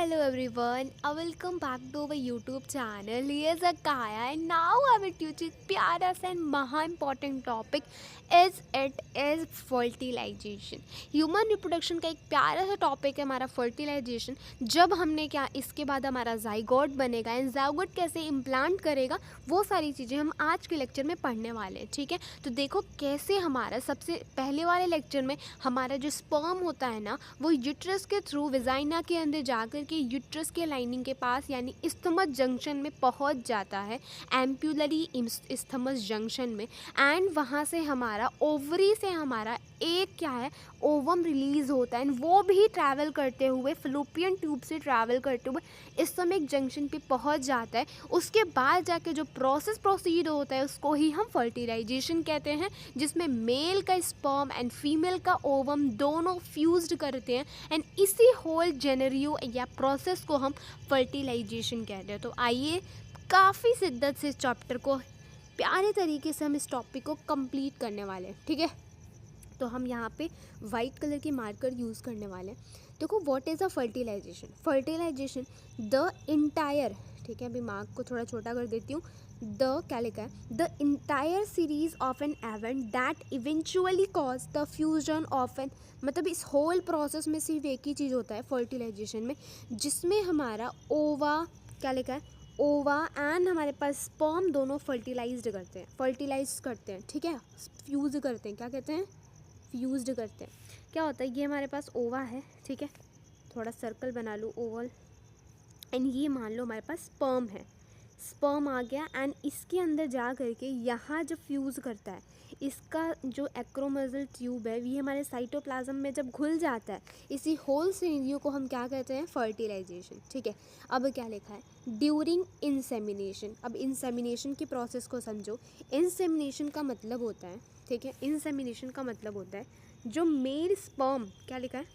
Hello everyone, welcome back to our YouTube channel. Here's a Kaya and now I will teach you प्यारा सा and महा important topic is fertilization. Human reproduction का एक प्यारा सा topic है हमारा फर्टिलाइजेशन. जब हमने क्या इसके बाद हमारा जाइगोट बनेगा एंड जाइगोट कैसे इम्प्लांट करेगा वो सारी चीज़ें हम आज के लेक्चर में पढ़ने वाले हैं. ठीक है, तो देखो कैसे हमारा सबसे पहले वाले लेक्चर में हमारा जो स्पर्म होता है ना वो यूट्रस के थ्रू विजाइना के अंदर जाकर के यूट्रस के लाइनिंग के पास यानी इस्थमस जंक्शन में पहुंच जाता है, एम्पुलरी इस्थमस जंक्शन में. एंड वहाँ से हमारा ओवरी से हमारा एक क्या है ओवम रिलीज़ होता है एंड वो भी ट्रैवल करते हुए फ्लोपियन ट्यूब से ट्रैवल करते हुए इस्थमिक जंक्शन पे पहुंच जाता है. उसके बाद जाके जो प्रोसेस प्रोसीड होता है उसको ही हम फर्टिलाइजेशन कहते हैं, जिसमें मेल का स्पर्म एंड फीमेल का ओवम दोनों फ्यूज्ड करते हैं एंड इसी होल जेनरियो या प्रोसेस को हम फर्टिलाइजेशन कहते हैं. तो आइए काफ़ी शिद्दत से इस चैप्टर को प्यारे तरीके से हम इस टॉपिक को कंप्लीट करने वाले हैं. ठीक है, तो हम यहाँ पे वाइट कलर की मार्कर यूज़ करने वाले हैं. देखो what is a fertilization. Fertilization the entire, ठीक है अभी मार्क को थोड़ा छोटा कर देती हूँ, द क्या लिखा है, the entire series of an event that eventually cause the fusion of an, मतलब इस होल प्रोसेस में सिर्फ एक ही चीज़ होता है फर्टिलाइजेशन में, जिसमें हमारा ओवा क्या लिखा है ओवा एंड हमारे पास स्पर्म दोनों फर्टिलाइज करते हैं. ठीक है, फ्यूज करते हैं, क्या कहते हैं फ्यूज्ड करते हैं. क्या होता है, ये हमारे पास ओवा है, ठीक है थोड़ा सर्कल बना लो ओवल, एंड ये मान लो हमारे पास स्पर्म है. स्पर्म आ गया एंड इसके अंदर जा करके यहाँ जो फ्यूज़ करता है इसका जो एक्रोमोजल ट्यूब है ये हमारे साइटोप्लाज्म में जब घुल जाता है, इसी होल सिनेरियो को हम क्या कहते हैं फर्टिलाइजेशन. ठीक है, अब क्या लिखा है ड्यूरिंग इंसेमिनेशन. अब इंसेमिनेशन की प्रोसेस को समझो. इंसेमिनेशन का मतलब होता है, ठीक है इंसेमिनेशन का मतलब होता है जो मेल स्पर्म, क्या लिखा है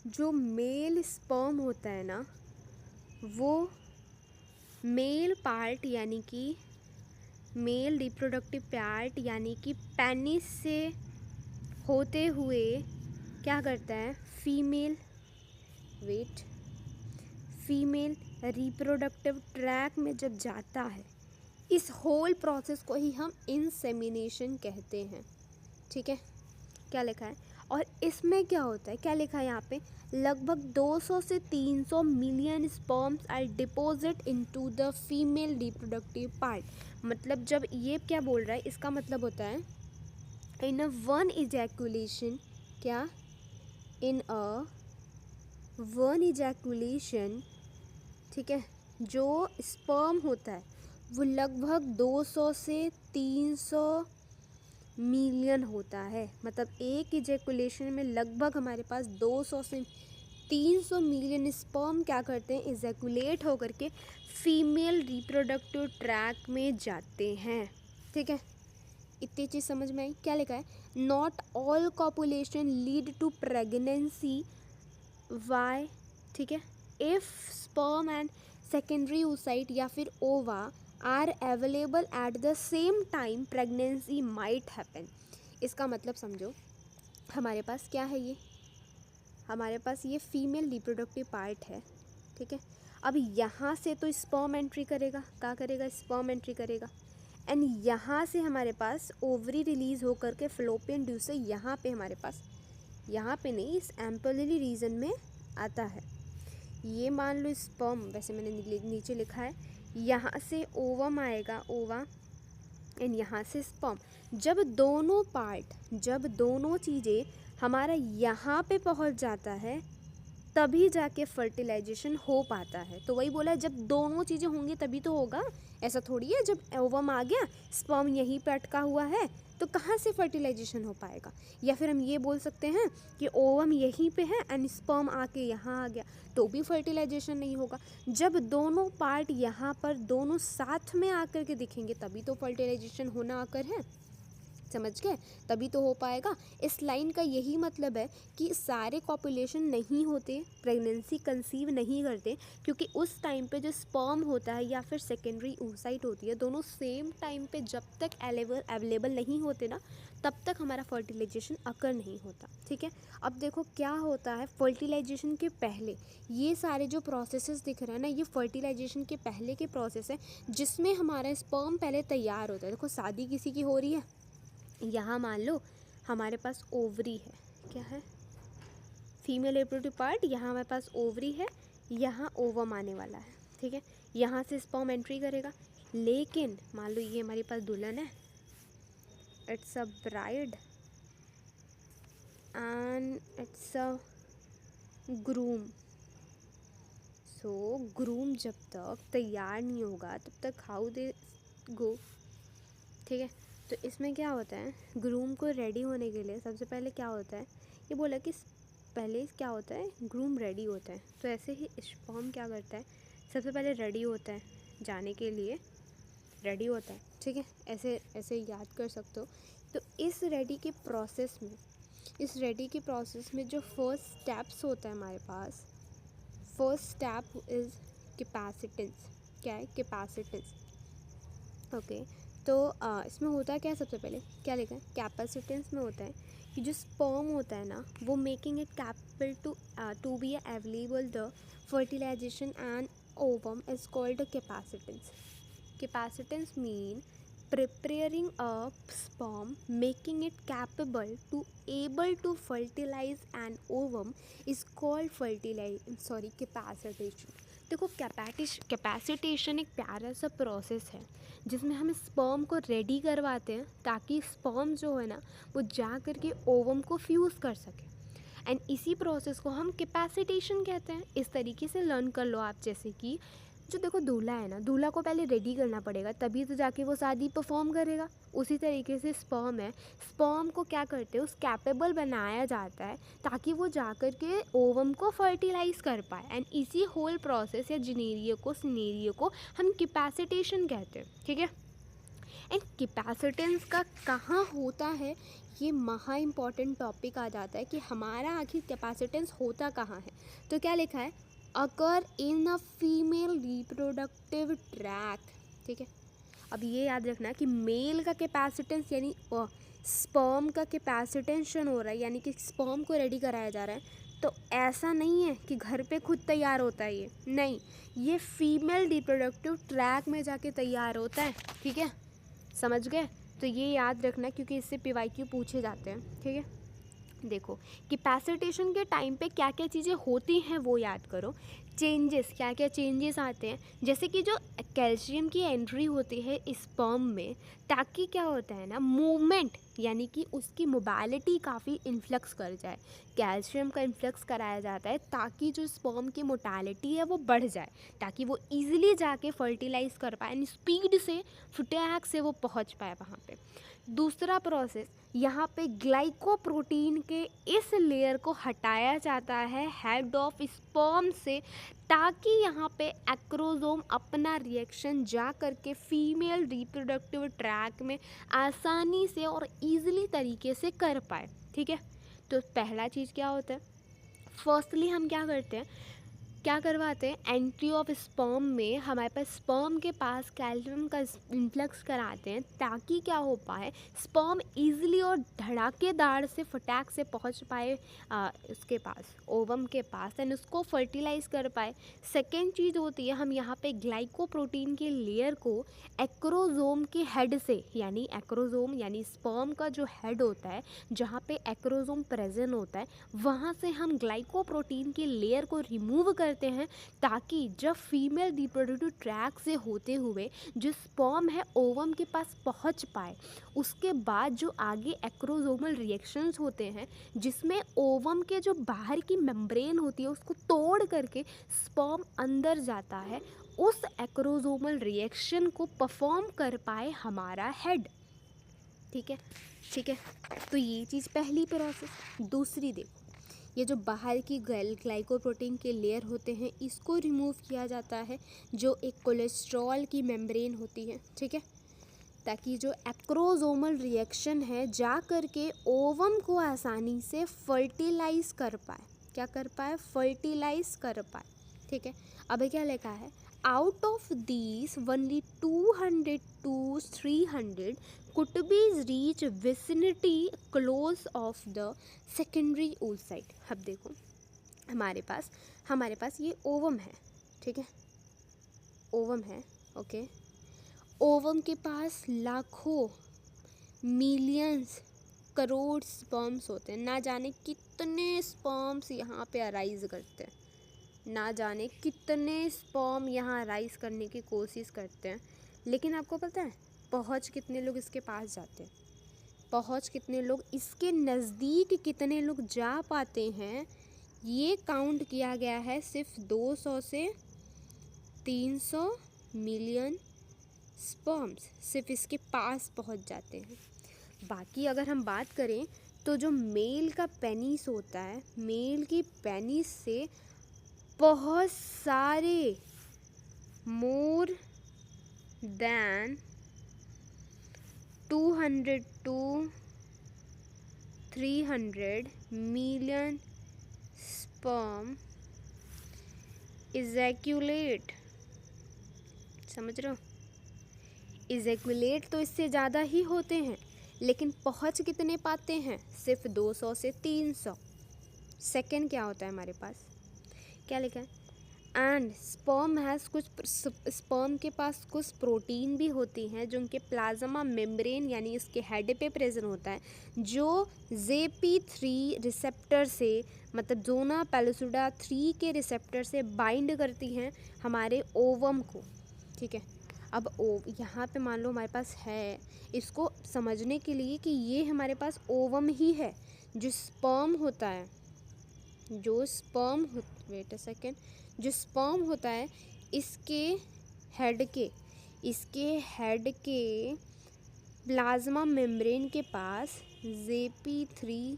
जो मेल स्पर्म होता है ना वो मेल पार्ट यानी कि मेल रिप्रोडक्टिव पार्ट यानी कि पेनिस से होते हुए क्या करता है फीमेल रिप्रोडक्टिव ट्रैक में जब जाता है, इस होल प्रोसेस को ही हम इंसेमिनेशन कहते हैं. ठीक है, क्या लिखा है और इसमें क्या होता है, क्या लिखा है यहाँ पे लगभग 200 से 300 million sperms are deposit into the female reproductive part. मतलब जब ये क्या बोल रहा है इसका मतलब होता है इन अ वन इजैकुलेशन, क्या इन अ वन इजैकुलेशन, ठीक है जो स्पर्म होता है वो लगभग 200 से 300 मिलियन होता है. मतलब एक इजैकुलेशन में लगभग हमारे पास 200 से 300 मिलियन स्पर्म क्या करते हैं इजैकुलेट होकर के फीमेल रिप्रोडक्टिव ट्रैक में जाते हैं. ठीक है, इतनी चीज़ समझ में आई. क्या लिखा है not all copulation lead to pregnancy why. ठीक है, if sperm and secondary oocyte या फिर ova are available at the same time pregnancy might happen. इसका मतलब समझो हमारे पास क्या है, ये हमारे पास ये फीमेल रिप्रोडक्टिव पार्ट है. ठीक है, अब यहाँ से तो स्पर्म एंट्री करेगा, क्या करेगा स्पर्म एंट्री करेगा एंड यहाँ से हमारे पास ओवरी रिलीज़ होकर के फ्लोपियन ट्यूब से यहाँ पे हमारे पास, यहाँ पे नहीं इस एम्पुलरी रीजन में आता है. ये मान लो स्पर्म, वैसे मैंने नीचे लिखा है यहाँ से ओवम आएगा ओवा एंड यहाँ से स्पर्म. जब दोनों चीज़ें हमारा यहाँ पे पहुँच जाता है तभी जाके फर्टिलाइजेशन हो पाता है. तो वही बोला जब दोनों चीज़ें होंगी तभी तो होगा, ऐसा थोड़ी है जब ओवम आ गया स्पर्म यहीं पे अटका हुआ है तो कहाँ से फर्टिलाइजेशन हो पाएगा. या फिर हम ये बोल सकते हैं कि ओवम यहीं पे है एंड स्पर्म आके यहाँ आ गया तो भी फर्टिलाइजेशन नहीं होगा. जब दोनों पार्ट यहाँ पर दोनों साथ में आकर के दिखेंगे तभी तो फर्टिलाइजेशन होना आकर है. समझ गए? तभी तो हो पाएगा। इस लाइन का यही मतलब है कि सारे कॉपुलेशन नहीं होते, प्रेगनेंसी कंसीव नहीं करते, क्योंकि उस टाइम पे जो स्पर्म होता है या फिर सेकेंडरी oocyte होती है, दोनों सेम टाइम पे जब तक अवेलेबल नहीं होते ना, तब तक हमारा फर्टिलाइजेशन अकर नहीं होता। ठीक है, अब देखो क्या होता है फर्टिलाइजेशन के पहले। ये सारे जो प्रोसेसेस दिख रहे हैं ना, ये फर्टिलाइजेशन के पहले के प्रोसेस है, जिसमें हमारा स्पर्म पहले तैयार होता है। देखो शादी किसी की हो रही है, यहाँ मान लो हमारे पास ओवरी है, क्या है, फीमेल रिप्रोडक्टिव पार्ट, यहाँ हमारे पास ओवरी है, यहाँ ओवम आने वाला है। ठीक है, यहाँ से स्पर्म एंट्री करेगा। लेकिन मान लो ये हमारे पास दुल्हन है, it's a bride and it's a groom. So groom जब तक तैयार नहीं होगा तब तक हाउ दे गो। ठीक है, तो इसमें क्या होता है, ग्रूम को रेडी होने के लिए सबसे पहले क्या होता है, ये बोला कि पहले क्या होता है, ग्रूम रेडी होता है। तो ऐसे ही स्पर्म क्या करता है, सबसे पहले रेडी होता है, जाने के लिए रेडी होता है। ठीक है, ऐसे ऐसे याद कर सकते हो। तो इस रेडी के प्रोसेस में जो फर्स्ट स्टेप्स होता है हमारे पास, फर्स्ट स्टेप इज़ कैपेसिटेंस। क्या है, कैपेसिटेंस। ओके, तो इसमें होता क्या है, सबसे पहले क्या लिखा है, कैपेसिटेंस में होता है कि जो स्पर्म होता है ना, वो making it capable to be available the fertilization and ovum is called capacitance. Capacitance mean preparing a sperm making it capable to able to fertilize an ovum is called capacitation। देखो capacitation एक प्यारा सा process है जिसमें हम sperm को ready करवाते हैं ताकि स्पर्म जो है ना वो जा कर के ओवम को फ्यूज़ कर सके, एंड इसी प्रोसेस को हम कैपेसिटेशन कहते हैं। इस तरीके से लर्न कर लो आप, जैसे कि जो देखो दूल्हा है ना, दूल्हा को पहले रेडी करना पड़ेगा तभी तो जाके वो शादी परफॉर्म करेगा। उसी तरीके से स्पर्म है, स्पर्म को क्या करते हैं, उस कैपेबल बनाया जाता है ताकि वो जाकर के ओवम को फर्टिलाइज कर पाए, एंड इसी होल प्रोसेस या सिनेरियो को हम कैपेसिटेशन कहते हैं। ठीक है, एंड कैपेसिटेंस का कहाँ होता है, ये महा इम्पॉर्टेंट टॉपिक आ जाता है कि हमारा आखिर कैपेसिटेंस होता कहाँ है। तो क्या लिखा है, अकर इन अ फीमेल रिप्रोडक्टिव ट्रैक। ठीक है, अब ये याद रखना कि मेल का कैपेसिटेंस यानी स्पर्म का कैपेसिटेंशन हो रहा है, यानी कि स्पर्म को रेडी कराया जा रहा है। तो ऐसा नहीं है कि घर पे खुद तैयार होता है, ये नहीं, ये फीमेल रिप्रोडक्टिव ट्रैक में जाके तैयार होता है। ठीक है, समझ गए? तो ये याद रखना क्योंकि इससे PYQ पूछे जाते हैं। ठीक है, देखो कैपेसिटेशन के टाइम पे क्या क्या चीज़ें होती हैं वो याद करो। चेंजेस, क्या क्या चेंजेस आते हैं, जैसे कि जो कैल्शियम की एंट्री होती है स्पर्म में, ताकि क्या होता है ना, मूवमेंट यानी कि उसकी मोबालिटी काफ़ी इन्फ्लक्स कर जाए। कैल्शियम का इन्फ्लक्स कराया जाता है ताकि जो स्पर्म की मोटालिटी है वो बढ़ जाए, ताकि वो इजीली जाके फर्टिलाइज कर पाए एंड स्पीड से फटाक से वो पहुंच पाए वहाँ पे। दूसरा प्रोसेस, यहाँ पे ग्लाइकोप्रोटीन के इस लेयर को हटाया जाता है हेड ऑफ स्पर्म से, ताकि यहाँ पे एक्रोसोम अपना रिएक्शन जा करके फीमेल रिप्रोडक्टिव ट्रैक में आसानी से और इजीली तरीके से कर पाए। ठीक है, तो पहला चीज़ क्या होता है, फर्स्टली हम क्या करवाते हैं, एंट्री ऑफ स्पर्म में हमारे पास स्पर्म के पास कैल्शियम का इन्फ्लक्स कराते हैं ताकि क्या हो पाए, स्पर्म इजीली और धड़ाकेदार से फटाक से पहुंच पाए उसके पास, ओवम के पास, एंड उसको फर्टिलाइज कर पाए। सेकेंड चीज़ होती है, हम यहाँ पे ग्लाइकोप्रोटीन के लेयर को एक्रोसोम के हेड से, यानी एक्रोसोम यानी स्पर्म का जो हेड होता है जहाँ पे एक्रोसोम प्रेजेंट होता है, वहाँ से हम ग्लाइकोप्रोटीन के लेयर को रिमूव करते हैं ताकि जब फीमेल रिप्रोडक्टिव ट्रैक से होते हुए जो स्पर्म है ओवम के पास पहुंच पाए। उसके बाद जो आगे एक्रोसोमल रिएक्शंस होते हैं जिसमें ओवम के जो बाहर की मेम्ब्रेन होती है उसको तोड़ करके स्पर्म अंदर जाता है, उस एक्रोसोमल रिएक्शन को परफॉर्म कर पाए हमारा हेड। ठीक है, ठीक है, तो ये चीज़ पहली प्रोसेस। दूसरी देखो, ये जो बाहर की ग्लाइकोप्रोटीन के लेयर होते हैं इसको रिमूव किया जाता है, जो एक कोलेस्ट्रॉल की मेम्ब्रेन होती है। ठीक है, ताकि जो एक्रोसोमल रिएक्शन है जा कर के ओवम को आसानी से फर्टिलाइज कर पाए। क्या कर पाए? फर्टिलाइज कर पाए। ठीक है, अब क्या लिखा है? Out of these only 200 to 300 could be reach vicinity close of the secondary oocyte। अब देखो हमारे पास ये ओवम है। ठीक है, ओवम है। ओके, ओवम के पास लाखों मिलियंस करोड़ स्पर्म्स होते हैं। ना जाने कितने स्पर्म्स यहाँ पे अराइज करते हैं, ना जाने कितने स्पर्म यहाँ अराइज करने की कोशिश करते हैं। लेकिन आपको पता है पहुँच कितने लोग इसके पास जाते हैं? पहुँच कितने लोग इसके नज़दीक कितने लोग जा पाते हैं, ये काउंट किया गया है सिर्फ 200 से 300 मिलियन स्पर्म्स सिर्फ इसके पास पहुंच जाते हैं। बाकी अगर हम बात करें तो जो मेल का पेनिस होता है, मेल की पेनिस से बहुत सारे more than 200 to 300 million sperm ejaculate. समझ रहे हो? इजैक्यूलेट तो इससे ज़्यादा ही होते हैं, लेकिन पहुँच कितने पाते हैं? सिर्फ 200 से 300। सेकेंड क्या होता है हमारे पास? क्या लिखा है? एंड स्पर्म हैज़ स्पर्म के पास कुछ प्रोटीन भी होती हैं जो उनके प्लाज्मा मेम्ब्रेन यानी इसके हेड पे प्रेजेंट होता है, जो JP3 रिसेप्टर से मतलब जोना पेलुसिडा 3 के रिसेप्टर से बाइंड करती हैं हमारे ओवम को। ठीक है, अब यहाँ पे मान लो हमारे पास है, इसको समझने के लिए कि ये हमारे पास ओवम ही है। जो स्पर्म होता है, जो स्पर्म होता है इसके हेड के प्लाज्मा मेम्ब्रेन के पास JP3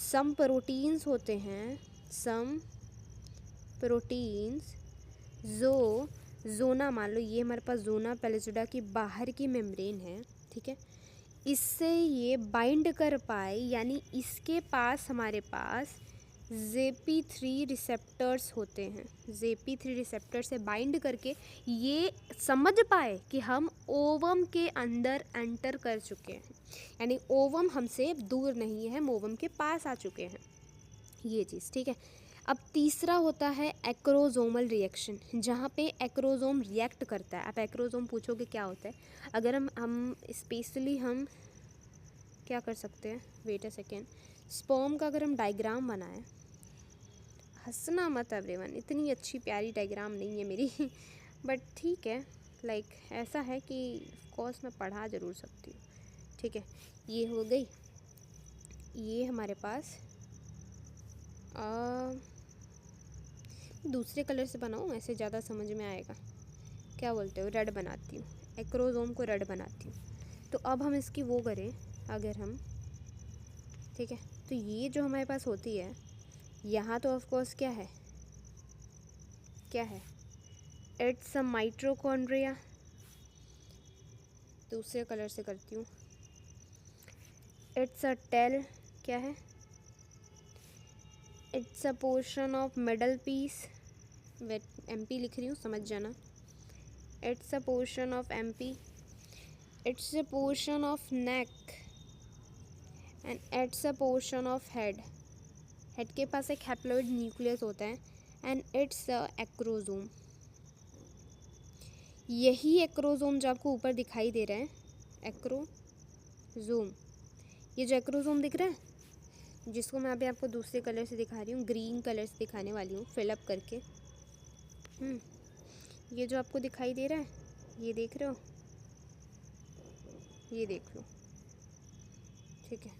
सम प्रोटीन्स होते हैं, सम प्रोटीन्स जो जोना, मान लो ये हमारे पास जोना पेलुसिडा की बाहर की मेम्ब्रेन है। ठीक है, इससे ये बाइंड कर पाए, यानी इसके पास हमारे पास JP3 रिसेप्टर्स होते हैं। JP3 रिसेप्टर से बाइंड करके ये समझ पाए कि हम ओवम के अंदर एंटर कर चुके हैं, यानी ओवम हमसे दूर नहीं है, हम ओवम के पास आ चुके हैं, ये चीज़। ठीक है, अब तीसरा होता है एक्रोसोमल रिएक्शन, जहाँ पे एक्रोसोम रिएक्ट करता है। आप एक्रोसोम पूछोगे क्या होता है? अगर हम स्पेशली हम क्या कर सकते हैं, वेट अ सेकेंड, स्पर्म का अगर हम डायग्राम बनाएं, हंसना मत एवरीवन, इतनी अच्छी प्यारी डायग्राम नहीं है मेरी बट ठीक है, लाइक ऐसा है कि ऑफकोर्स मैं पढ़ा ज़रूर सकती हूँ। ठीक है, ये हो गई, ये हमारे पास दूसरे कलर से बनाऊँ, ऐसे ज़्यादा समझ में आएगा। क्या बोलते हो? रेड बनाती हूँ, एक्रोसोम को रेड बनाती हूँ। तो अब हम इसकी वो करें, अगर हम, ठीक है, तो ये जो हमारे पास होती है यहाँ, तो ऑफकोर्स क्या है, इट्स अ माइटोकॉन्ड्रिया। दूसरे कलर से करती हूँ, इट्स अ टेल। क्या है? It's a portion of middle piece. Wait, MP लिख रही हूँ, समझ जाना। It's a portion of MP, it's a portion of neck and it's a portion of head. Head के पास एक हैप्लॉइड न्यूक्लियस होता है एंड इट्स अ एक्रोसोम। यही एक्रोसोम जो आपको ऊपर दिखाई दे रहा है, एक्रोसोम, ये जो एक्रोसोम दिख रहा है, जिसको मैं अभी आपको दूसरे कलर से दिखा रही हूँ, ग्रीन कलर से दिखाने वाली हूँ फिलअप करके। ये जो आपको दिखाई दे रहा है, ये देख रहे हो, ये देख लो। ठीक है,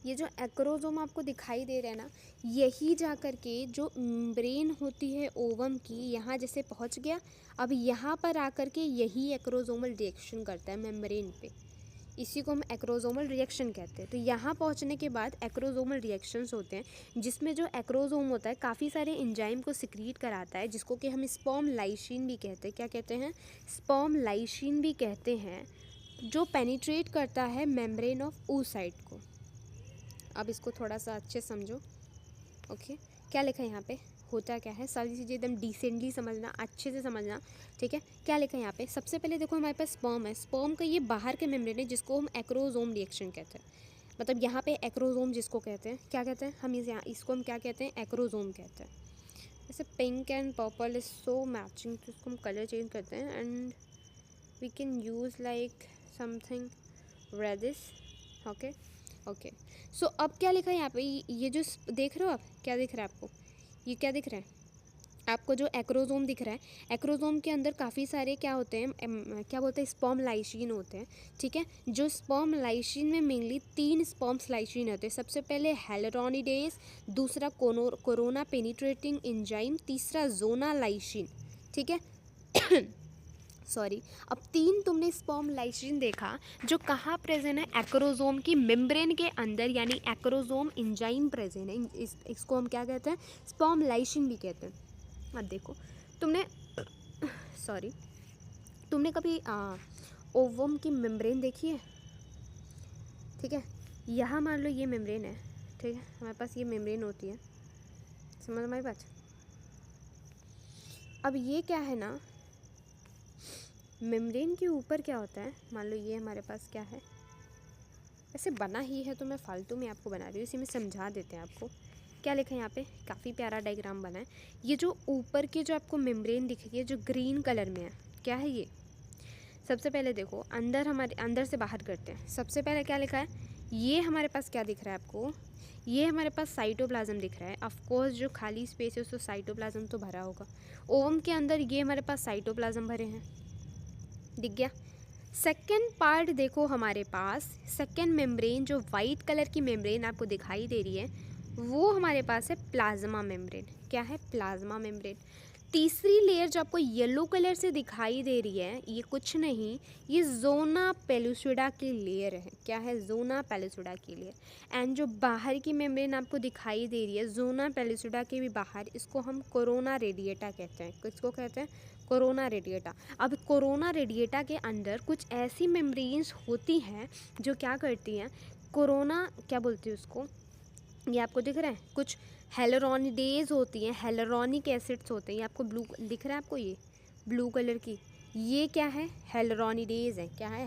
ये जो एक्रोसोम आपको दिखाई दे रहा है ना, यही जा कर के जो ब्रेन होती है ओवम की, यहाँ जैसे पहुँच गया, अब यहाँ पर आकर के यही एक्रोसोमल रिएक्शन करता है मेम्ब्रेन पे। इसी को हम एक्रोसोमल रिएक्शन कहते हैं। तो यहाँ पहुँचने के बाद एक्रोसोमल रिएक्शंस होते हैं, जिसमें जो एक्रोसोम होता है काफ़ी सारे एंजाइम को सिक्रीट कराता है, जिसको कि हम स्पर्म लाइसिन भी कहते हैं। क्या कहते हैं? स्पर्म लाइसिन भी कहते हैं, जो पेनिट्रेट करता है मेम्ब्रेन ऑफ oocyte को। अब इसको थोड़ा सा अच्छे समझो। ओके, क्या लिखा है यहाँ पे, होता क्या है, सारी चीज़ें एकदम डिसेंटली समझना, अच्छे से समझना, ठीक है। क्या लिखा है यहाँ पे, सबसे पहले देखो हमारे पास स्पर्म है। स्पर्म का ये बाहर के मेम्ब्रेन है, जिसको हम एक्रोसोम रिएक्शन कहते हैं। मतलब यहाँ पे एक्रोसोम जिसको कहते हैं, क्या कहते हैं हम इसको हम क्या कहते हैं, एक्रोसोम कहते हैं। जैसे pink and purple is so matching, तो इसको हम कलर चेंज करते हैं and we can use like something reddish. Okay okay, so अब क्या लिखा है यहाँ पे, ये जो देख रहे हो आप, क्या दिख रहा है आपको, ये क्या दिख रहा है आपको, जो एक्रोसोम दिख रहा है, एक्रोसोम के अंदर काफ़ी सारे क्या होते हैं, क्या बोलते हैं, स्पर्म लाइसिन होते हैं, ठीक है। जो स्पर्म लाइसिन में मेनली 3 स्पर्म लाइसिन होते हैं। सबसे पहले हेलुरोनिडेज, दूसरा कोरोना पेनिट्रेटिंग एंजाइम, तीसरा जोना लाइसिन, ठीक है। सॉरी, अब 3 तुमने स्पर्म लाइसिन देखा जो कहाँ प्रेजेंट है, एक्रोसोम की मेम्ब्रेन के अंदर, यानी एक्रोसोम एंजाइम प्रेजेंट है। इसको हम क्या कहते हैं, स्पर्म लाइसिन भी कहते हैं। अब देखो, तुमने सॉरी, तुमने कभी ओवम की मेम्ब्रेन देखी है, ठीक है। यहाँ मान लो ये मेम्ब्रेन है, ठीक है, हमारे पास ये मेम्ब्रेन होती है, समझ हमारी बात। अब ये क्या है ना, मेम्ब्रेन के ऊपर क्या होता है, मान लो ये हमारे पास क्या है, ऐसे बना ही है, तो मैं फालतू में आपको बना रही हूँ, इसी में समझा देते हैं आपको। क्या लिखा है यहाँ पे, काफ़ी प्यारा डायग्राम बना है। ये जो ऊपर की जो आपको मेम्ब्रेन दिख रही है, जो ग्रीन कलर में है, क्या है ये, सबसे पहले देखो अंदर, हमारे अंदर से बाहर करते हैं। सबसे पहले क्या लिखा है, ये हमारे पास क्या दिख रहा है आपको, ये हमारे पास साइटोप्लाज्म दिख रहा है। ऑफकोर्स जो खाली स्पेस है उसको साइटोप्लाज्म तो भरा होगा। ओवम के अंदर ये हमारे पास साइटोप्लाज्म भरे हैं, दिख गया। सेकेंड पार्ट देखो हमारे पास, सेकेंड मेम्ब्रेन जो वाइट कलर की मेम्ब्रेन आपको दिखाई दे रही है, वो हमारे पास है प्लाज्मा मेम्ब्रेन। क्या है, प्लाज्मा मेम्ब्रेन। तीसरी लेयर जो आपको येलो कलर से दिखाई दे रही है, ये कुछ नहीं, ये जोना पेलुसिडा की लेयर है। क्या है, जोना पेलुसिडा की लेयर। एंड जो बाहर की मेम्ब्रेन आपको दिखाई दे रही है, जोना पेलुसिडा के भी बाहर, इसको हम कोरोना रेडिएटा कहते हैं। किसको कहते हैं, कोरोना रेडिएटा। अब कोरोना रेडिएटा के अंदर कुछ ऐसी मेम्ब्रेन्स होती हैं जो क्या करती हैं, कोरोना क्या बोलती है उसको, ये आपको दिख रहा है, कुछ हेलुरोनिडेज होती हैं, हेलुरोनिक एसिड्स होते हैं। ये आपको ब्लू दिख रहा है आपको, ये ब्लू कलर की, ये क्या है, हेलुरोनिडेज है। क्या है,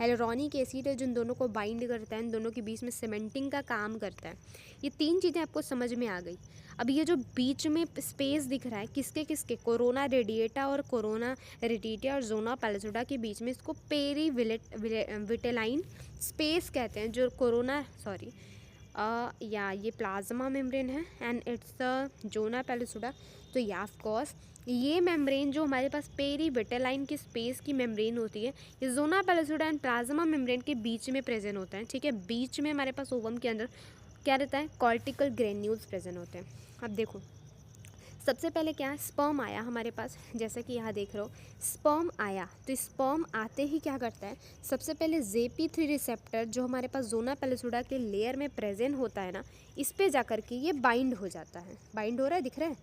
हेलुरोनिक एसिड है, जिन दोनों को बाइंड करता है, इन दोनों के बीच में सीमेंटिंग का काम करता है। ये 3 चीज़ें आपको समझ में आ गई। अब ये जो बीच में स्पेस दिख रहा है, किसके किसके, कोरोना रेडिएटा और कोरोना रेडिएटा और जोना पेलुसिडा के बीच में, इसको पेरी विटेलाइन स्पेस कहते हैं। जो कोरोना या ये प्लाज्मा मेम्ब्रेन है and it's the zona pellucida. तो या ऑफ कोर्स ये मेम्ब्रेन जो हमारे पास पेरी विटेलाइन की स्पेस की मेम्ब्रेन होती है, ये zona pellucida and plasma membrane के बीच में प्रेजेंट होता है, ठीक है। बीच में हमारे पास ओवम के अंदर क्या रहता है, कॉर्टिकल ग्रेन्यूल्स प्रेजेंट होते हैं। अब देखो, सबसे पहले क्या, स्पर्म आया हमारे पास, जैसा कि यहाँ देख रहे हो, स्पर्म आया। तो स्पर्म आते ही क्या करता है, सबसे पहले JP3 रिसेप्टर जो हमारे पास जोना पेलुसिडा के लेयर में प्रेजेंट होता है ना, इस पे जाकर के ये बाइंड हो जाता है। बाइंड हो रहा है, दिख रहा है,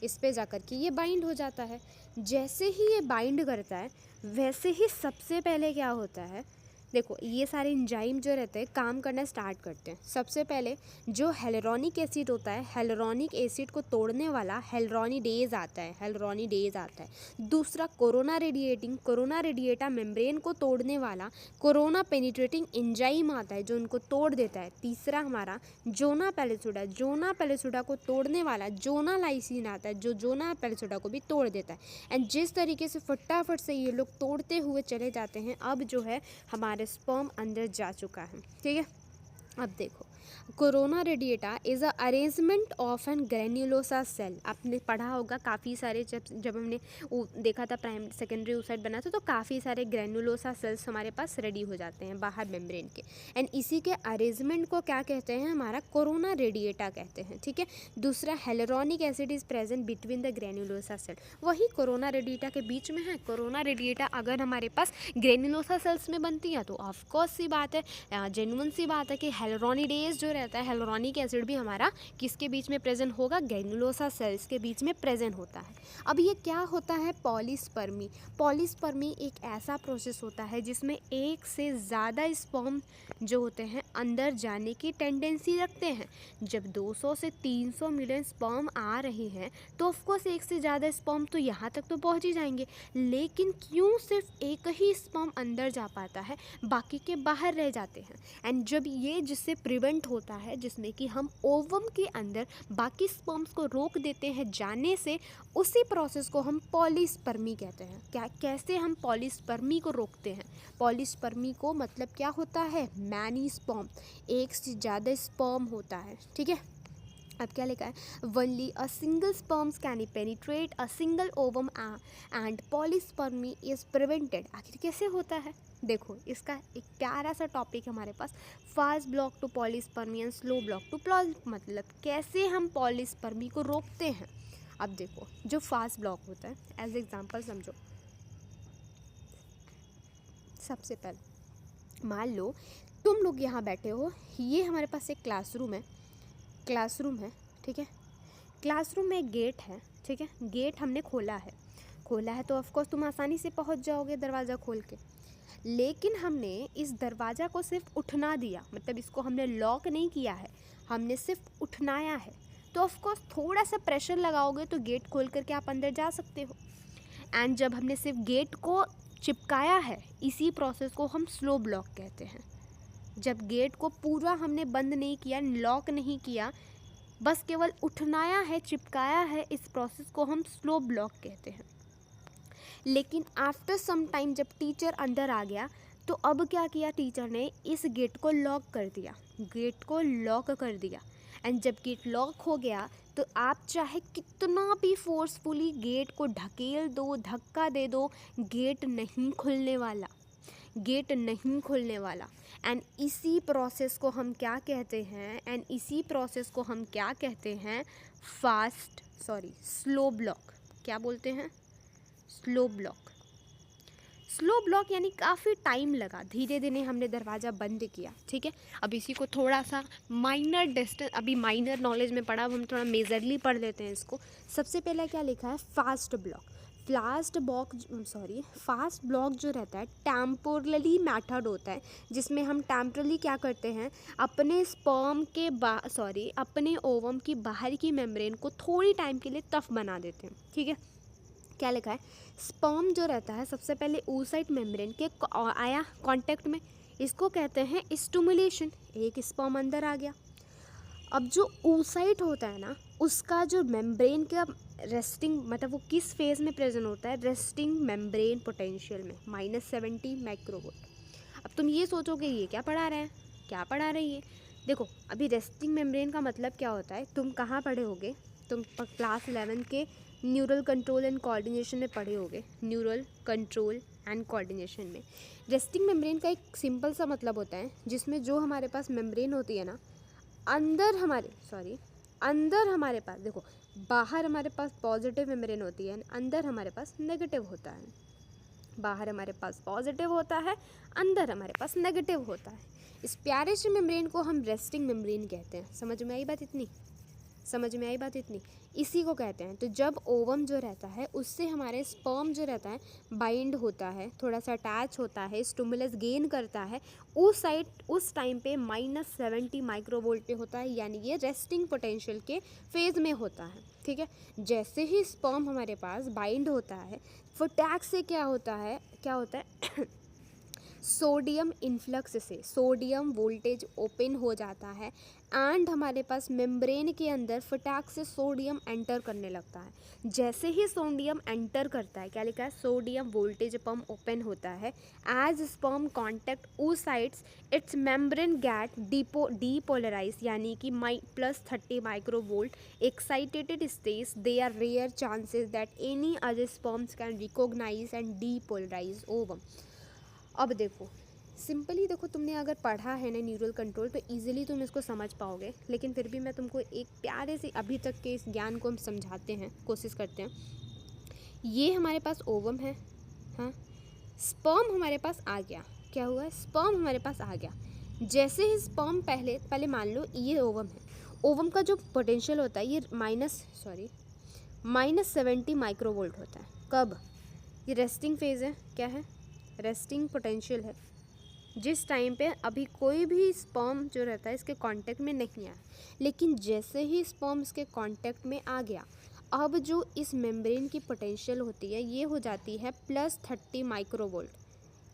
इस पे जाकर के ये बाइंड हो जाता है। जैसे ही ये बाइंड करता है, वैसे ही सबसे पहले क्या होता है, देखो ये सारे एंजाइम जो रहते हैं काम करना स्टार्ट करते हैं। सबसे पहले जो हेलुरोनिक एसिड होता है, हेलुरोनिक एसिड को तोड़ने वाला हेलुरोनिडेज आता है, हेलुरोनिडेज आता है। दूसरा कोरोना रेडिएटा मेम्ब्रेन को तोड़ने वाला कोरोना पेनिट्रेटिंग एंजाइम आता है, जो उनको तोड़ देता है। तीसरा हमारा जोना पेलुसिडा को तोड़ने वाला जोना लाइसिन आता है, जो जोना पेलुसिडा को भी तोड़ देता है। एंड जिस तरीके से फटाफट से ये लोग तोड़ते हुए चले जाते हैं, अब जो है हमारे स्पर्म अंदर जा चुका है, ठीक है। अब देखो, corona radiata is a arrangement of an granulosa cell. आपने पढ़ा होगा काफ़ी सारे, जब हमने देखा था प्राइमरी सेकेंडरी ओसाइट बना था तो काफ़ी सारे ग्रेन्युलोसा सेल्स हमारे पास रेडी हो जाते हैं बाहर मेम्ब्रेन के, एंड इसी के अरेंजमेंट को क्या कहते हैं, हमारा कोरोना रेडिएटा कहते हैं। ठीक है। दूसरा, hyaluronic acid is present between the granulosa cell, वही कोरोना रेडिएटा के बीच में है। कोरोना रेडिएटा अगर हमारे पास ग्रेन्युलोसा सेल्स में बनती है तो ऑफकोर्स सी बात है, जेन्युइन सी बात है कि हेलुरोनिडेज जो रहता है, हेलुरोनिक एसिड भी हमारा किसके बीच में प्रेजेंट होगा, ग्रेन्युलोसा सेल्स के बीच में प्रेजेंट होता है। अब ये क्या होता है, पॉलीस्पर्मी। पॉलीस्पर्मी एक ऐसा प्रोसेस होता है जिसमें एक से ज़्यादा स्पर्म जो होते हैं अंदर जाने की टेंडेंसी रखते हैं। जब 200 से 300 मिलियन स्पर्म आ रही हैं तो ऑफकोर्स एक से ज़्यादा स्पर्म तो यहाँ तक तो पहुँच ही जाएंगे, लेकिन क्यों सिर्फ एक ही स्पर्म अंदर जा पाता है, बाकी के बाहर रह जाते हैं। एंड जब ये जिससे प्रिवेंट होता है, जिसमें कि हम ओवम के अंदर बाकी स्पर्म्स को रोक देते हैं जाने से, उसी प्रोसेस को हम पॉलीस्पर्मी कहते हैं। क्या, कैसे हम पॉलीस्पर्मी को रोकते हैं? पॉलीस्पर्मी को मतलब क्या होता है, मैनी स्पर्म, एक से ज़्यादा स्पर्म होता है। ठीक है। अब क्या लिखा है, only a single sperms can penetrate a single ovum and polyspermy is prevented. आखिर कैसे होता है? देखो, इसका एक प्यारा सा टॉपिक हमारे पास, fast block to polyspermy and slow block to मतलब कैसे हम पॉलीस्पर्मी को रोकते हैं। अब देखो, जो फास्ट ब्लॉक होता है, एज एग्जांपल समझो। सबसे पहले मान लो तुम लोग यहाँ बैठे हो, ये हमारे पास एक क्लासरूम है, ठीक है। क्लासरूम में एक गेट है, ठीक है। गेट हमने खोला है तो ऑफकोर्स तुम आसानी से पहुँच जाओगे दरवाज़ा खोल के, लेकिन हमने इस दरवाज़ा को सिर्फ उठना दिया, मतलब इसको हमने लॉक नहीं किया है, हमने सिर्फ उठनाया है, तो ऑफकोर्स थोड़ा सा प्रेशर लगाओगे तो गेट खोल करके आप अंदर जा सकते हो। एंड जब हमने सिर्फ गेट को चिपकाया है, इसी प्रोसेस को हम स्लो ब्लॉक कहते हैं। जब गेट को पूरा हमने बंद नहीं किया, लॉक नहीं किया, बस केवल उठनाया है, चिपकाया है, इस प्रोसेस को हम स्लो ब्लॉक कहते हैं। लेकिन आफ्टर सम टाइम जब टीचर अंदर आ गया तो अब क्या किया टीचर ने, इस गेट को लॉक कर दिया, एंड जब गेट लॉक हो गया तो आप चाहे कितना भी फोर्सफुली गेट को ढकेल दो, धक्का दे दो, गेट नहीं खुलने वाला। एंड इसी प्रोसेस को हम क्या कहते हैं, स्लो ब्लॉक। क्या बोलते हैं? स्लो ब्लॉक यानी काफ़ी टाइम लगा, धीरे धीरे हमने दरवाज़ा बंद किया। ठीक है। अब इसी को थोड़ा सा अभी माइनर नॉलेज में पढ़ा, अब हम थोड़ा मेजरली पढ़ लेते हैं इसको। सबसे पहले क्या लिखा है, फास्ट ब्लॉक जो रहता है टेम्पोरली मेथड होता है, जिसमें हम टेम्पोरली क्या करते हैं, अपने ओवम की बाहर की मेम्ब्रेन को थोड़ी टाइम के लिए टफ बना देते हैं। ठीक है। क्या लिखा है, स्पर्म जो रहता है सबसे पहले oocyte मेम्ब्रेन के आया कांटेक्ट में, इसको कहते हैं स्टिमुलेशन। एक स्पर्म अंदर आ गया। अब जो oocyte होता है ना, उसका जो मेम्ब्रेन का रेस्टिंग, मतलब वो किस फेज में प्रेजेंट होता है, रेस्टिंग मेम्ब्रेन पोटेंशियल में, -70 माइक्रोवोल्ट। अब तुम ये सोचोगे ये क्या पढ़ा रही है। देखो, अभी रेस्टिंग मेम्ब्रेन का मतलब क्या होता है, तुम कहाँ पढ़े होगे, तुम क्लास 11 के न्यूरल कंट्रोल एंड कोऑर्डिनेशन में पढ़े होगे। न्यूरल कंट्रोल एंड कोऑर्डिनेशन में रेस्टिंग मेम्ब्रेन का एक सिंपल सा मतलब होता है, जिसमें जो हमारे पास मेम्ब्रेन होती है ना, अंदर हमारे पास देखो, बाहर हमारे पास पॉजिटिव मेम्ब्रेन होती है, अंदर हमारे पास नेगेटिव होता है। बाहर हमारे पास पॉजिटिव होता है, अंदर हमारे पास नेगेटिव होता है। इस प्यारे से मेम्ब्रेन को हम रेस्टिंग मेम्ब्रेन कहते हैं। समझ में आई बात इतनी? इसी को कहते हैं। तो जब ओवम जो रहता है उससे हमारे स्पर्म जो रहता है बाइंड होता है, थोड़ा सा अटैच होता है, स्टिमुलस गेन करता है, उस टाइम पे -70 माइक्रोवोल्ट पे होता है, यानी ये रेस्टिंग पोटेंशियल के फेज में होता है। ठीक है। जैसे ही स्पर्म हमारे पास बाइंड होता है, वो टैग से क्या होता है सोडियम इन्फ्लक्स से सोडियम वोल्टेज ओपन हो जाता है एंड हमारे पास मेम्ब्रेन के अंदर फटाक से सोडियम एंटर करने लगता है। जैसे ही सोडियम एंटर करता है, क्या लिखा है, सोडियम वोल्टेज पंप ओपन होता है। As sperm contact oocytes its membrane get depolarise, यानी कि +30 microvolt excitated stage, they are rare chances that any other sperms can recognise and depolarise ovum. अब देखो, सिंपली देखो, तुमने अगर पढ़ा है ना न्यूरल कंट्रोल तो इजीली तुम इसको समझ पाओगे, लेकिन फिर भी मैं तुमको एक प्यारे से अभी तक के इस ज्ञान को हम समझाते हैं, कोशिश करते हैं। ये हमारे पास ओवम है, हाँ, स्पर्म हमारे पास आ गया। क्या हुआ है, स्पर्म हमारे पास आ गया। जैसे ही स्पर्म पहले मान लो ये ओवम है, ओवम का जो पोटेंशियल होता है ये -70 माइक्रोवोल्ट होता है। कब, ये रेस्टिंग फेज है, क्या है, रेस्टिंग पोटेंशियल है, जिस टाइम पे अभी कोई भी स्पर्म जो रहता है इसके कांटेक्ट में नहीं आया। लेकिन जैसे ही स्पर्म इसके कांटेक्ट में आ गया, अब जो इस मेम्ब्रेन की पोटेंशियल होती है ये हो जाती है +30 माइक्रोवोल्ट।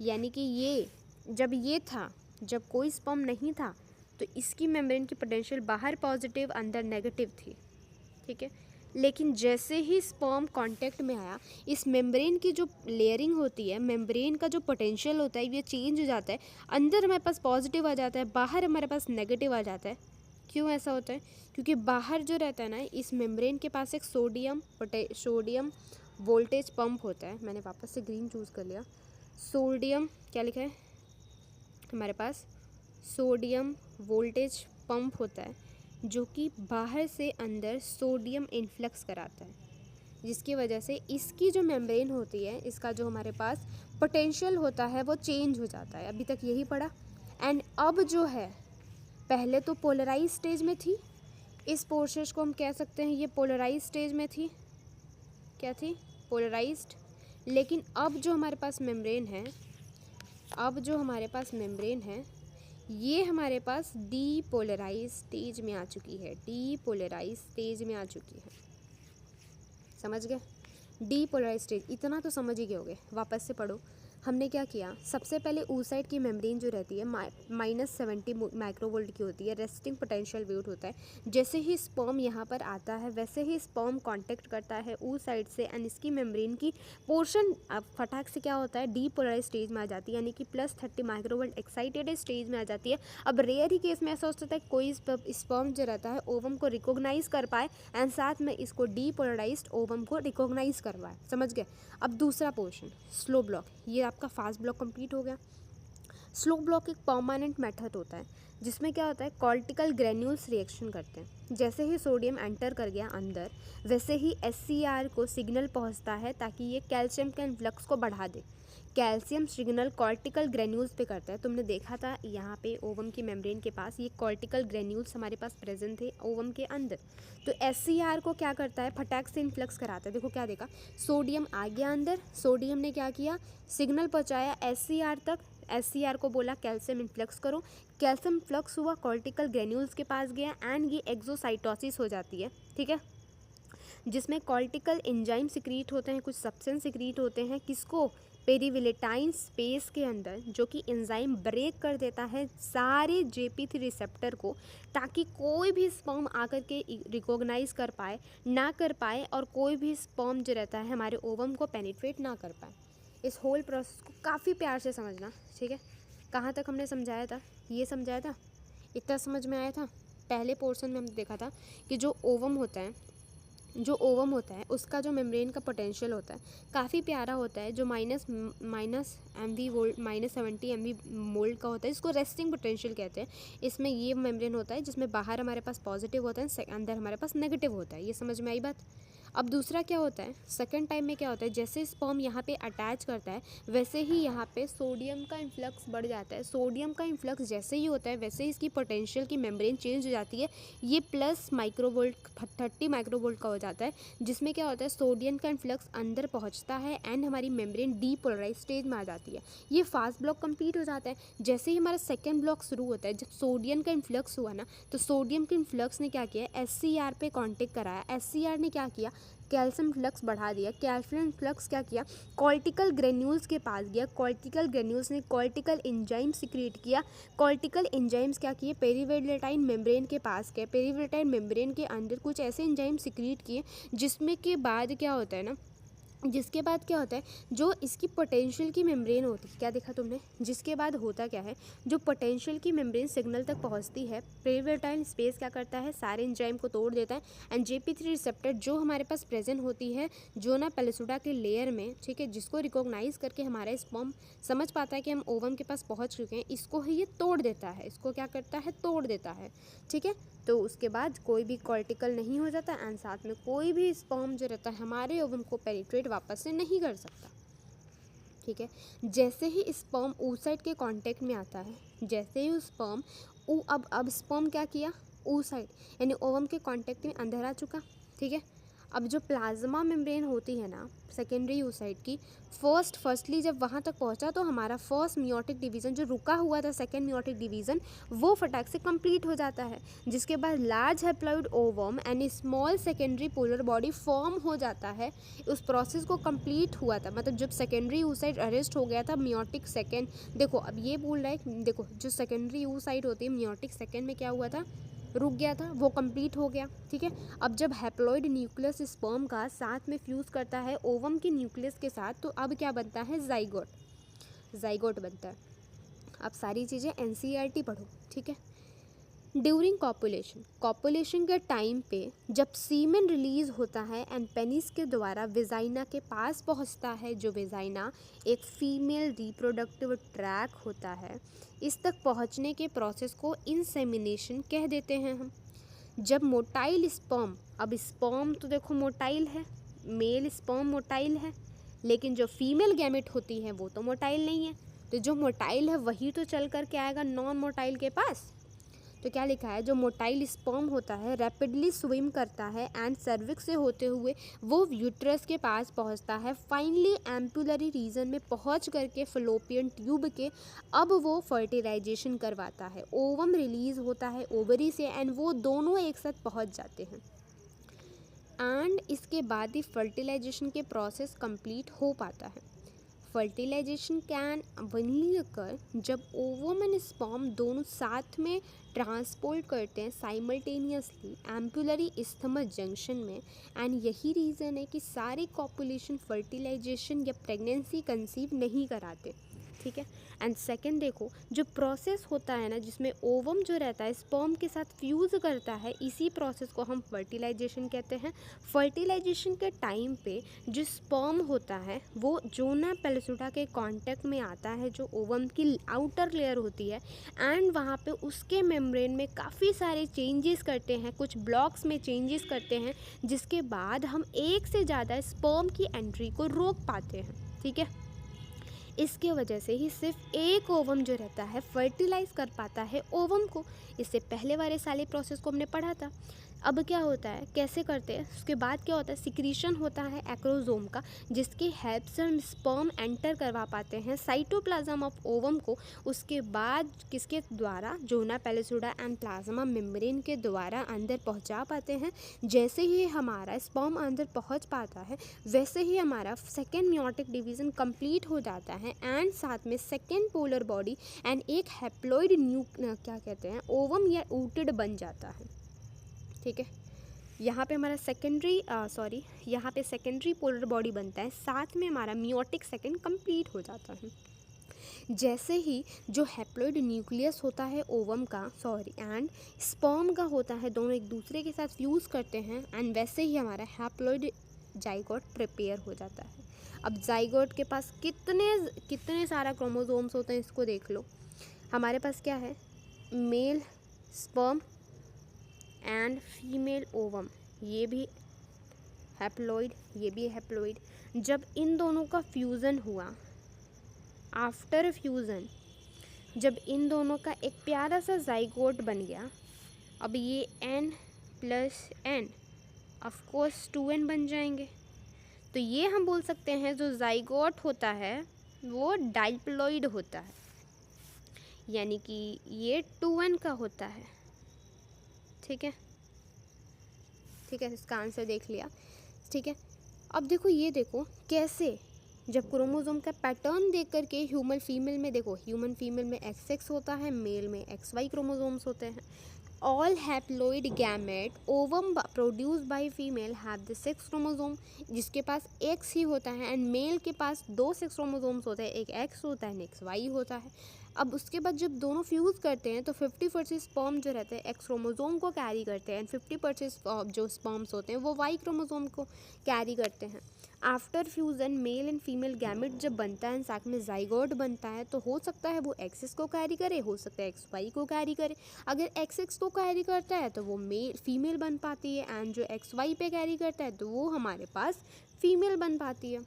यानी कि ये था, जब कोई स्पर्म नहीं था तो इसकी मेम्ब्रेन की पोटेंशियल बाहर पॉजिटिव अंदर नेगेटिव थी, ठीक है। लेकिन जैसे ही स्पर्म कांटेक्ट में आया, इस मेम्ब्रेन की जो लेयरिंग होती है, मेम्ब्रेन का जो पोटेंशियल होता है ये चेंज हो जाता है। अंदर हमारे पास पॉजिटिव आ जाता है, बाहर हमारे पास नेगेटिव आ जाता है। क्यों ऐसा होता है, क्योंकि बाहर जो रहता है ना, इस मेम्ब्रेन के पास एक सोडियम वोल्टेज पंप होता है। मैंने वापस से ग्रीन चूज़ कर लिया। सोडियम, क्या लिखा है हमारे पास, सोडियम वोल्टेज पंप होता है जो कि बाहर से अंदर सोडियम इन्फ्लक्स कराता है, जिसकी वजह से इसकी जो मेम्ब्रेन होती है, इसका जो हमारे पास पोटेंशियल होता है वो चेंज हो जाता है। अभी तक यही पढ़ा। एंड अब जो है, पहले तो पोलराइज स्टेज में थी, इस प्रोसेस को हम कह सकते हैं ये पोलराइज स्टेज में थी। क्या थी, पोलराइज्ड। लेकिन अब जो हमारे पास मेम्ब्रेन है, ये हमारे पास डीपोलराइज स्टेज में आ चुकी है, समझ गए, डीपोलराइज स्टेज। इतना तो समझ ही गए होगे। वापस से पढ़ो। हमने क्या किया, सबसे पहले oocyte की मेम्ब्रेन जो रहती है -70 माइक्रोवोल्ट की होती है, रेस्टिंग पोटेंशियल वेट होता है। जैसे ही स्पर्म यहाँ पर आता है, वैसे ही स्पर्म कांटेक्ट करता है oocyte से एंड इसकी मेम्ब्रेन की पोर्शन फटाक से क्या होता है, डीपोलराइज स्टेज में आ जाती है, यानी कि +30 माइक्रोवोल्ट एक्साइटेड स्टेज में आ जाती है। अब रेयर ही केस में ऐसा हो सकता है कोई स्पर्म जो रहता है ओवम को रिकॉग्नाइज कर पाए एंड साथ में इसको डीपोलराइज्ड ओवम को रिकॉग्नाइज करवाए। समझ गए। अब दूसरा पोर्शन, स्लो ब्लॉक। ये आपका फास्ट ब्लॉक कंप्लीट हो गया। स्लो ब्लॉक एक परमानेंट मेथड होता है, जिसमें क्या होता है, कॉर्टिकल ग्रेन्यूल्स रिएक्शन करते हैं। जैसे ही सोडियम एंटर कर गया अंदर, वैसे ही SCR को सिग्नल पहुंचता है ताकि ये कैल्शियम के इन्फ्लक्स को बढ़ा दे। कैल्शियम सिग्नल कॉर्टिकल ग्रेन्यूल्स पे करता है। तुमने देखा था यहाँ पे ओवम की मेम्ब्रेन के पास ये कॉर्टिकल ग्रेन्यूल्स हमारे पास प्रेजेंट थे ओवम के अंदर। तो SCR को क्या करता है, फटाक से इन्फ्लक्स कराता है। देखो क्या देखा, सोडियम आ गया अंदर, सोडियम ने क्या किया, सिग्नल पहुँचाया SCR तक, SCR को बोला कैल्शियम इन्फ्लक्स करो, कैल्शियम फ्लक्स हुआ, कॉर्टिकल ग्रेन्यूल्स के पास गया एंड ये एक्सोसाइटोसिस हो जाती है, ठीक है, जिसमें कॉर्टिकल एंजाइम सिक्रीट होते हैं, कुछ सब्सटेंस सिक्रीट होते हैं, किसको, पेरिविलेटाइन स्पेस के अंदर, जो कि एंजाइम ब्रेक कर देता है सारे JP3 रिसेप्टर को, ताकि कोई भी स्पर्म आकर के रिकॉग्नाइज कर पाए ना कर पाए, और कोई भी स्पर्म जो रहता है हमारे ओवम को पेनिट्रेट ना कर पाए। इस होल प्रोसेस को काफ़ी प्यार से समझना, ठीक है। कहाँ तक हमने समझाया था, ये समझाया था, इतना समझ में आया था। पहले पोर्शन में हमने देखा था कि जो ओवम होता है उसका जो मेम्ब्रेन का पोटेंशियल होता है काफ़ी प्यारा होता है, जो -70 MV मोल्ड का होता है, इसको रेस्टिंग पोटेंशियल कहते हैं। इसमें ये मेम्ब्रेन होता है जिसमें बाहर हमारे पास पॉजिटिव होता है, अंदर हमारे पास नेगेटिव होता है। ये समझ में आई बात। अब दूसरा क्या होता है, सेकंड टाइम में क्या होता है, जैसे स्पर्म यहाँ पे अटैच करता है वैसे ही यहाँ पे सोडियम का इन्फ्लक्स बढ़ जाता है। सोडियम का इन्फ्लक्स जैसे ही होता है वैसे ही इसकी पोटेंशियल की मेम्ब्रेन चेंज हो जाती है, ये +30 माइक्रोवोल्ट का हो जाता है, जिसमें क्या होता है, सोडियम का इन्फ्लक्स अंदर पहुँचता है एंड हमारी मेम्ब्रेन डीपोलराइज स्टेज में आ जाती है। ये फास्ट ब्लॉक कंप्लीट हो जाता है। जैसे ही हमारा सेकेंड ब्लॉक शुरू होता है, जब सोडियम का इन्फ्लक्स हुआ ना, तो सोडियम के इन्फ्लक्स ने क्या किया, SCR पे कॉन्टेक्ट कराया। SCR ने क्या किया, कैल्शियम फ्लक्स बढ़ा दिया। कैल्शियम फ्लक्स क्या किया, कॉर्टिकल ग्रेन्यूल्स के पास गया। कॉर्टिकल ग्रेन्यूल्स ने कॉर्टिकल एंजाइम सिक्रिएट किया। कॉर्टिकल एंजाइम्स क्या किए, पेरिवेटाइन मेम्ब्रेन के पास गए। पेरिवेटाइन मेम्ब्रेन के अंदर कुछ ऐसे एंजाइम सिक्रिएट किए जिसमें के बाद क्या होता है ना, जिसके बाद क्या होता है, जो इसकी पोटेंशियल की मेम्ब्रेन होती है, क्या देखा तुमने, जिसके बाद होता क्या है, जो पोटेंशियल की मेम्ब्रेन सिग्नल तक पहुंचती है, पेरिवेटाइन स्पेस क्या करता है, सारे एंजाइम को तोड़ देता है। एंड JP3 रिसेप्टर जो हमारे पास प्रेजेंट होती है जोना पेलिसुडा के लेयर में, ठीक है, जिसको रिकॉग्नाइज करके हमारा स्पर्म समझ पाता है कि हम ओवम के पास पहुँच चुके हैं, इसको ही ये तोड़ देता है। इसको क्या करता है, तोड़ देता है, ठीक है। तो उसके बाद कोई भी कॉर्टिकल नहीं हो जाता एंड साथ में कोई भी स्पर्म जो रहता है हमारे ओवम को पेनिट्रेट वापस से नहीं कर सकता, ठीक है। जैसे ही स्पर्म oocyte के कांटेक्ट में आता है, जैसे ही स्पर्म अब स्पर्म क्या किया, oocyte यानी ओवम के कांटेक्ट में अंदर आ चुका, ठीक है। अब जो प्लाज्मा मेम्ब्रेन होती है ना सेकेंडरी oocyte की, फर्स्टली जब वहाँ तक पहुँचा तो हमारा फर्स्ट मियोटिक डिवीज़न जो रुका हुआ था, सेकेंड मियोटिक डिवीज़न, वो फटाक से कंप्लीट हो जाता है। जिसके बाद large haploid ovum and small secondary polar body form हो जाता है। उस प्रोसेस को कंप्लीट हुआ था, मतलब जब सेकेंडरी oocyte अरेस्ट हो गया था मियोटिक सेकेंड, देखो अब ये बोल रहा है, देखो जो सेकेंडरी oocyte होती है मियोटिक सेकेंड में क्या हुआ था, रुक गया था, वो कंप्लीट हो गया, ठीक है। अब जब हैप्लॉइड न्यूक्लियस स्पर्म का साथ में फ्यूज़ करता है ओवम के न्यूक्लियस के साथ, तो अब क्या बनता है, जाइगोट, जाइगोट बनता है। अब सारी चीज़ें NCERT पढ़ो, ठीक है। ड्यूरिंग कॉपुलेशन के टाइम पे जब सीमेन रिलीज होता है एंड पेनिस के द्वारा वेजाइना के पास पहुंचता है, जो वेजाइना एक फीमेल रिप्रोडक्टिव ट्रैक होता है, इस तक पहुंचने के प्रोसेस को इंसेमिनेशन कह देते हैं हम। जब मोटाइल स्पर्म, अब स्पर्म तो देखो मोटाइल है, मेल स्पर्म मोटाइल है, लेकिन जो फीमेल गैमेट होती है वो तो मोटाइल नहीं है। तो जो मोटाइल है वही तो चल कर के आएगा नॉन मोटाइल के पास। तो क्या लिखा है, जो मोटाइल स्पर्म होता है रैपिडली स्विम करता है एंड सर्विक्स से होते हुए वो यूट्रस के पास पहुंचता है। फाइनली एम्पुलरी रीजन में पहुंच करके फलोपियन ट्यूब के अब वो फर्टिलाइजेशन करवाता है। ओवम रिलीज होता है ओवरी से एंड वो दोनों एक साथ पहुंच जाते हैं एंड इसके बाद ही फर्टिलाइजेशन के प्रोसेस कंप्लीट हो पाता है। फर्टिलाइजेशन कैन ओनली अकर जब ओवम एंड स्पर्म दोनों साथ में ट्रांसपोर्ट करते हैं साइमल्टेनियसली एम्पुलरी इस्थमस जंक्शन में। एंड यही रीज़न है कि सारे कॉपुलेशन फर्टिलाइजेशन या प्रेगनेंसी कंसीव नहीं कराते, ठीक है। एंड सेकंड देखो, जो प्रोसेस होता है ना जिसमें ओवम जो रहता है स्पर्म के साथ फ्यूज़ करता है, इसी प्रोसेस को हम फर्टिलाइजेशन कहते हैं। फर्टिलाइजेशन के टाइम पे जो स्पर्म होता है वो जोना पेलिसुडा के कांटेक्ट में आता है, जो ओवम की आउटर लेयर होती है, एंड वहाँ पे उसके मेम्ब्रेन में काफ़ी सारे चेंजेस करते हैं, कुछ ब्लॉक्स में चेंजेस करते हैं, जिसके बाद हम एक से ज़्यादा स्पर्म की एंट्री को रोक पाते हैं, ठीक है। इसके वजह से ही सिर्फ एक ओवम जो रहता है फर्टिलाइज कर पाता है ओवम को। इससे पहले वाले सारे प्रोसेस को हमने पढ़ा था। अब क्या होता है, कैसे करते हैं, उसके बाद क्या होता है, सिक्रीशन होता है एक्रोसोम का, जिसकी हेल्प से हम स्पर्म एंटर करवा पाते हैं साइटोप्लाज्म ऑफ ओवम को। उसके बाद किसके द्वारा, जोना पेलिसुडा एंड प्लाज्मा मेम्ब्रेन के द्वारा अंदर पहुंचा पाते हैं। जैसे ही हमारा स्पर्म अंदर पहुंच पाता है वैसे ही हमारा सेकेंड मियोटिक डिवीज़न कंप्लीट हो जाता है एंड साथ में सेकेंड पोलर बॉडी एंड एक हैप्लॉइड क्या कहते हैं, ओवम या ऊटेड बन जाता है, ठीक है। यहाँ पे हमारा यहाँ पे सेकेंडरी पोलर बॉडी बनता है, साथ में हमारा मियोटिक सेकेंड कंप्लीट हो जाता है। जैसे ही जो हैप्लॉइड न्यूक्लियस होता है ओवम का एंड स्पर्म का होता है, दोनों एक दूसरे के साथ फ्यूज़ करते हैं एंड वैसे ही हमारा हैप्लॉइड जाइगोट प्रिपेयर हो जाता है। अब जाइगोट के पास कितने सारा क्रोमोसोम्स होते हैं, इसको देख लो। हमारे पास क्या है, mail sperm and female ovum, ये भी हैप्लॉइड, ये भी हैप्लॉइड। जब इन दोनों का फ्यूज़न हुआ, आफ्टर फ्यूज़न जब इन दोनों का एक प्यारा सा जाइगोट बन गया, अब ये n+n ऑफकोर्स 2n बन जाएंगे। तो ये हम बोल सकते हैं जो जाइगोट होता है वो डाइप्लॉइड होता है, यानी कि ये 2n का होता है, ठीक है। ठीक है, इसका आंसर देख लिया, ठीक है। अब देखो, ये देखो कैसे, जब क्रोमोसोम का पैटर्न देख करके ह्यूमन फीमेल में देखो, ह्यूमन फीमेल में XX होता है, मेल में XY क्रोमोसोम्स होते हैं। All haploid gamete ovum produce by female have the sex chromosome, जिसके पास X ही होता है, एंड मेल के पास 2 सेक्स क्रोमोसोम्स होते हैं, एक X होता है, एक XY होता है। अब उसके बाद जब दोनों फ्यूज़ करते हैं तो 50% स्पर्म जो रहते हैं X क्रोमोसोम को कैरी करते हैं, एंड 50% जो स्पर्म्स होते हैं वो Y क्रोमोसोम को कैरी करते हैं। After fusion male and female gamete जब बनता है, साथ में जाइगोट बनता है, तो हो सकता है वो XX को कैरी करे, हो सकता है XY को कैरी करे। अगर XX को कैरी करता है तो वो मेल फीमेल बन पाती है, एंड जो XY पे कैरी करता है तो वो हमारे पास फीमेल बन पाती है।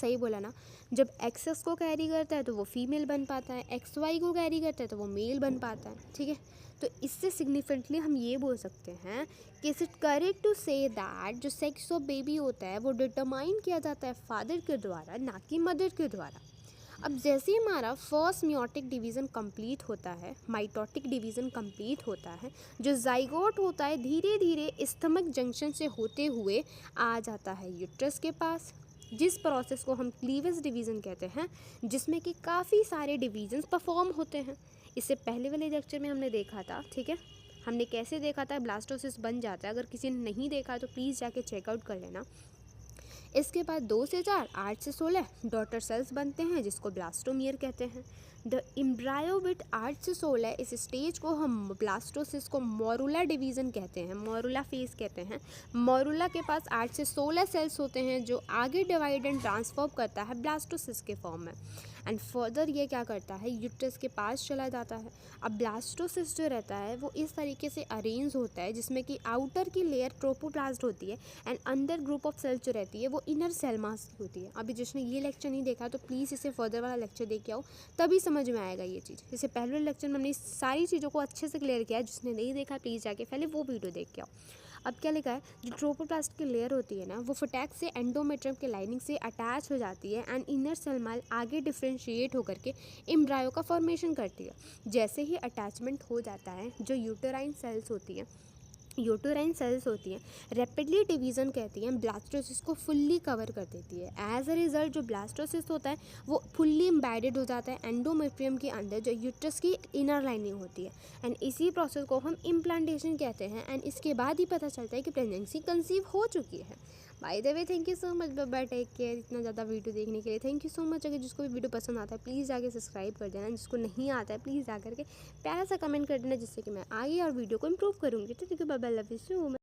सही बोला ना। जब XX को कैरी करता है तो वो फीमेल बन पाता है, XY को कैरी करता है तो वो मेल बन पाता है। ठीक है, तो इससे सिग्निफिकेंटली हम ये बोल सकते हैं कि is it correct to say that जो सेक्स ऑफ बेबी होता है वो डिटरमाइन किया जाता है फादर के द्वारा, ना कि मदर के द्वारा। अब जैसे ही हमारा फर्स्ट मियोटिक डिवीज़न कंप्लीट होता है, माइटोटिक डिवीज़न कंप्लीट होता है, जो जाइगोट होता है धीरे धीरे स्टमक जंक्शन से होते हुए आ जाता है यूट्रस के पास, जिस प्रोसेस को हम क्लीवेज डिवीज़न कहते हैं, जिसमें कि काफ़ी सारे डिवीजन्स परफॉर्म होते हैं। इससे पहले वाले लेक्चर में हमने देखा था, ठीक है, हमने कैसे देखा था, ब्लास्टोसिस बन जाता है। अगर किसी ने नहीं देखा तो प्लीज़ जाके चेकआउट कर लेना। इसके बाद 2 से 4, 8 से 16 डॉटर सेल्स बनते हैं, जिसको ब्लास्टोमियर कहते हैं। द एम्ब्रायो विथ 8 से 16 इस स्टेज को हम ब्लास्टोसिस को मोरुला डिवीज़न कहते हैं, मोरुला फेज कहते हैं। मोरुला के पास 8 से 16 सेल्स होते हैं, जो आगे डिवाइड एंड ट्रांसफॉर्म करता है ब्लास्टोसिस के फॉर्म में, एंड फर्दर ये क्या करता है, यूट्रस के पास चला जाता है। अब ब्लास्टोसिस जो रहता है वो इस तरीके से अरेंज होता है, जिसमें कि आउटर की लेयर ट्रोपोप्लास्ट होती है, एंड अंदर ग्रुप ऑफ सेल्स जो रहती है वो इनर सेल मास की होती है। अभी जिसने ये लेक्चर नहीं देखा तो प्लीज़ इसे फर्दर वाला लेक्चर देख के आओ, तभी समझ में आएगा ये चीज़। इससे पहले वाले लेक्चर में हमने सारी चीज़ों को अच्छे से क्लियर किया है, जिसने नहीं देखा प्लीज़ जाके पहले वो वीडियो देख के आओ। अब क्या लिखा है, जो ट्रोपोप्लास्ट की लेयर होती है ना, वो फटैक से एंडोमेट्रियम के लाइनिंग से अटैच हो जाती है, एंड इनर सेल माल आगे डिफ्रेंशिएट होकर के एम्ब्रायो का फॉर्मेशन करती है। जैसे ही अटैचमेंट हो जाता है, जो यूटेराइन सेल्स होती हैं, रैपिडली डिवीज़न कहती हैं, ब्लास्टोसिस को फुल्ली कवर कर देती है। एज अ रिजल्ट जो ब्लास्टोसिस होता है वो फुल्ली एम्बेडेड हो जाता है एंडोमेट्रियम के अंदर, जो यूट्रस की इनर लाइनिंग होती है, एंड इसी प्रोसेस को हम इम्प्लांटेशन कहते हैं। एंड इसके बाद ही पता चलता है कि प्रेगनेंसी कंसीव हो चुकी है। By the way, thank you so much, bye, take care. इतना ज़्यादा वीडियो देखने के लिए थैंक यू सो मच। अगर जिसको भी वीडियो पसंद आता है प्लीज़ जाके सब्सक्राइब कर देना, जिसको नहीं आता है प्लीज़ जा करके प्यारा सा कमेंट कर देना, जिससे कि मैं आगे और वीडियो को इम्प्रूव करूँगी। तो ठीक है, bye bye, love you so much.